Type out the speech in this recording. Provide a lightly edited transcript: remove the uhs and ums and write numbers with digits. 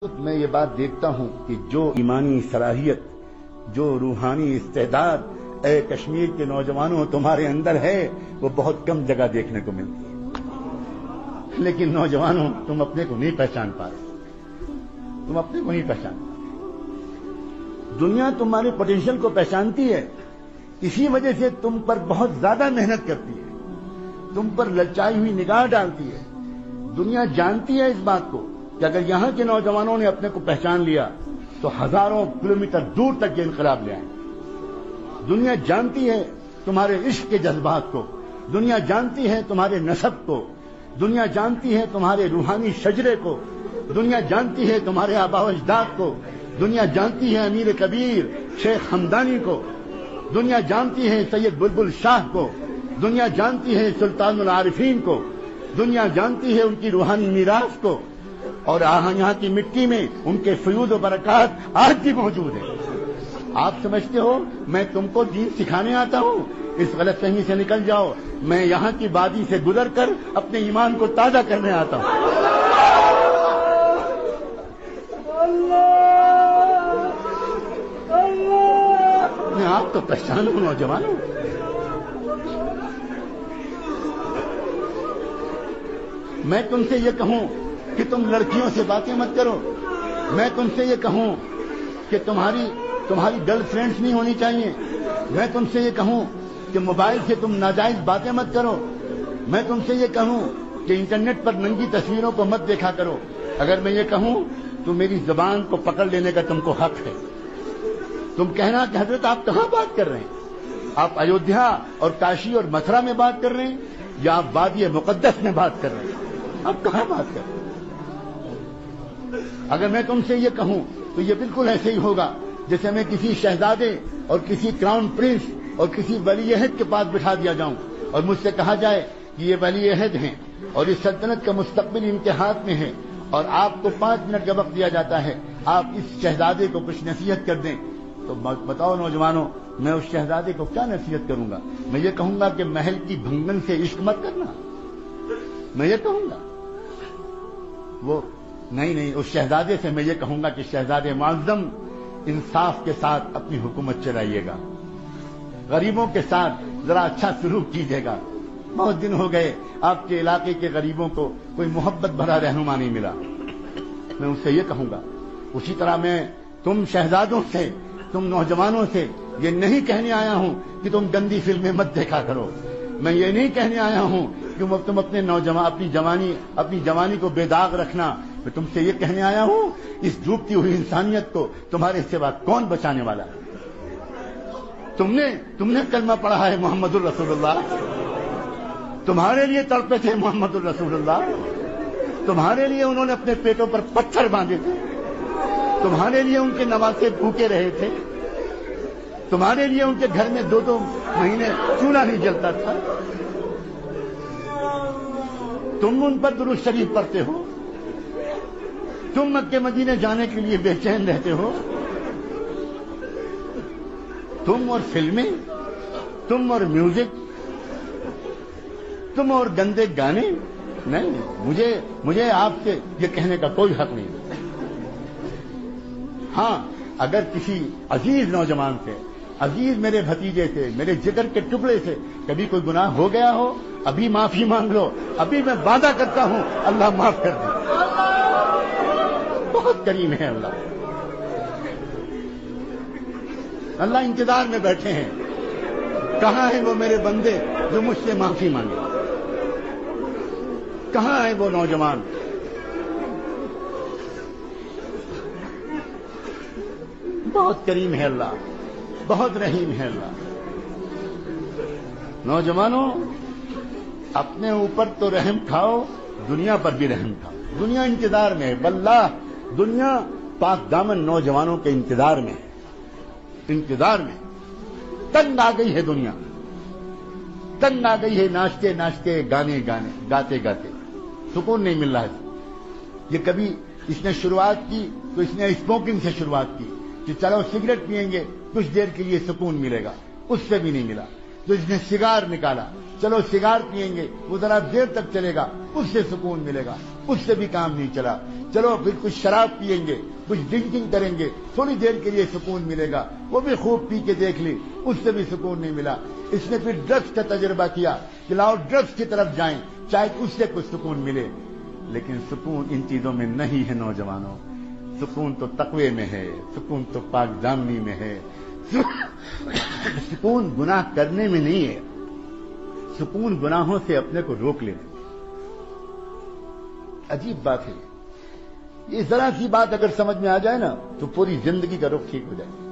میں یہ بات دیکھتا ہوں کہ جو ایمانی صلاحیت، جو روحانی استعداد اے کشمیر کے نوجوانوں تمہارے اندر ہے، وہ بہت کم جگہ دیکھنے کو ملتی ہے۔ لیکن نوجوانوں، تم اپنے کو نہیں پہچان پا رہے، تم اپنے کو نہیں پہچان پا رہے۔ دنیا تمہارے پوٹینشیل کو پہچانتی ہے، اسی وجہ سے تم پر بہت زیادہ محنت کرتی ہے، تم پر للچائی ہوئی نگاہ ڈالتی ہے۔ دنیا جانتی ہے اس بات کو کہ اگر یہاں کے نوجوانوں نے اپنے کو پہچان لیا تو ہزاروں کلومیٹر دور تک یہ انقلاب لے آئیں۔ دنیا جانتی ہے تمہارے عشق کے جذبات کو، دنیا جانتی ہے تمہارے نسب کو، دنیا جانتی ہے تمہارے روحانی شجرے کو، دنیا جانتی ہے تمہارے آباء و اجداد کو، دنیا جانتی ہے امیر کبیر شیخ ہمدانی کو، دنیا جانتی ہے سید بلبل شاہ کو، دنیا جانتی ہے سلطان العارفین کو، دنیا جانتی ہے ان کی روحانی میراث کو، اور یہاں کی مٹی میں ان کے فیوض و برکات آج بھی موجود ہیں۔ آپ سمجھتے ہو میں تم کو دین سکھانے آتا ہوں؟ اس غلط فہمی سے نکل جاؤ، میں یہاں کی وادی سے گزر کر اپنے ایمان کو تازہ کرنے آتا ہوں۔ اپنے آپ تو پہچانو نوجوانوں۔ میں تم سے یہ کہوں کہ تم لڑکیوں سے باتیں مت کرو، میں تم سے یہ کہوں کہ تمہاری گرل فرینڈز نہیں ہونی چاہیے، میں تم سے یہ کہوں کہ موبائل سے تم ناجائز باتیں مت کرو، میں تم سے یہ کہوں کہ انٹرنیٹ پر ننگی تصویروں کو مت دیکھا کرو۔ اگر میں یہ کہوں تو میری زبان کو پکڑ لینے کا تم کو حق ہے۔ تم کہنا کہ حضرت آپ کہاں بات کر رہے ہیں؟ آپ ایودھیا اور کاشی اور متھرا میں بات کر رہے ہیں یا آپ وادی مقدس میں بات کر رہے ہیں؟ آپ کہاں بات کر رہے ہیں؟ اگر میں تم سے یہ کہوں تو یہ بالکل ایسے ہی ہوگا جیسے میں کسی شہزادے اور کسی کراؤن پرنس اور کسی ولی عہد کے پاس بٹھا دیا جاؤں اور مجھ سے کہا جائے کہ یہ ولی عہد ہیں اور اس سلطنت کا مستقبل ان کے ہاتھ میں ہے اور آپ کو 5 منٹ کا وقت دیا جاتا ہے، آپ اس شہزادے کو کچھ نصیحت کر دیں، تو بتاؤ نوجوانوں، میں اس شہزادے کو کیا نصیحت کروں گا؟ میں یہ کہوں گا کہ محل کی بھنگن سے عشق مت کرنا، میں یہ کہوں گا؟ وہ نہیں، اس شہزادے سے میں یہ کہوں گا کہ شہزادے معظم، انصاف کے ساتھ اپنی حکومت چلائیے گا، غریبوں کے ساتھ ذرا اچھا سلوک کیجیے گا۔ بہت دن ہو گئے آپ کے علاقے کے غریبوں کو کوئی محبت بھرا رہنما نہیں ملا، میں ان سے یہ کہوں گا۔ اسی طرح میں تم شہزادوں سے، تم نوجوانوں سے یہ نہیں کہنے آیا ہوں کہ تم گندی فلمیں مت دیکھا کرو، میں یہ نہیں کہنے آیا ہوں کہ تم اپنی جوانی کو بے داغ رکھنا، میں تم سے یہ کہنے آیا ہوں اس ڈوبتی ہوئی انسانیت کو تمہارے سوا کون بچانے والا ہے؟ تم نے کلمہ پڑھا ہے محمد الرسول اللہ، تمہارے لیے تڑپے تھے محمد الرسول اللہ، تمہارے لیے انہوں نے اپنے پیٹوں پر پتھر باندھے تھے، تمہارے لیے ان کے نواسے بھوکے رہے تھے، تمہارے لیے ان کے گھر میں 2 مہینے چولہا نہیں جلتا تھا، تم ان پر درود شریف پڑھتے ہو، تم مکے مدینے جانے کے لیے بے چین رہتے ہو، تم اور فلمیں، تم اور میوزک، تم اور گندے گانے۔ نہیں، مجھے آپ سے یہ کہنے کا کوئی حق نہیں۔ ہاں، اگر کسی عزیز نوجوان سے، عزیز میرے بھتیجے سے، میرے جگر کے ٹکڑے سے کبھی کوئی گناہ ہو گیا ہو، ابھی معافی مانگ لو، ابھی میں وعدہ کرتا ہوں اللہ معاف کر دے۔ بہت کریم ہے اللہ، اللہ انتظار میں بیٹھے ہیں، کہاں ہیں وہ میرے بندے جو مجھ سے معافی مانگے؟ کہاں ہیں وہ نوجوان؟ بہت کریم ہے اللہ، بہت رحیم ہے اللہ۔ نوجوانوں، اپنے اوپر تو رحم کھاؤ، دنیا پر بھی رحم کھاؤ۔ دنیا انتظار میں ہے، واللہ دنیا پاک دامن نوجوانوں کے انتظار میں ہے، انتظار میں۔ تنگ آ گئی ہے دنیا، تنگ آ گئی ہے، ناچتے ناچتے، گانے گاتے گاتے سکون نہیں مل رہا ہے۔ یہ کبھی اس نے شروعات کی تو اس نے اسموکنگ سے شروعات کی کہ چلو سگریٹ پئیں گے، کچھ دیر کے لیے سکون ملے گا، اس سے بھی نہیں ملا۔ تو اس نے سگار نکالا، چلو سگار پیئیں گے، وہ ذرا دیر تک چلے گا، اس سے سکون ملے گا، اس سے بھی کام نہیں چلا۔ چلو پھر کچھ شراب پیئیں گے، کچھ ڈرنکنگ کریں گے، تھوڑی دیر کے لیے سکون ملے گا، وہ بھی خوب پی کے دیکھ لی، اس سے بھی سکون نہیں ملا۔ اس نے پھر ڈرگس کا تجربہ کیا کہ لاؤ ڈرگس کی طرف جائیں، شاید اس سے کچھ سکون ملے، لیکن سکون ان چیزوں میں نہیں ہے نوجوانوں۔ سکون تو تقوی میں ہے، سکون تو پاک دامنی میں ہے، سکون گناہ کرنے میں نہیں ہے، سکون گناہوں سے اپنے کو روک لینے۔ عجیب بات ہے یہ ذرا سی بات اگر سمجھ میں آ جائے نا تو پوری زندگی کا رخ ٹھیک ہو جائے۔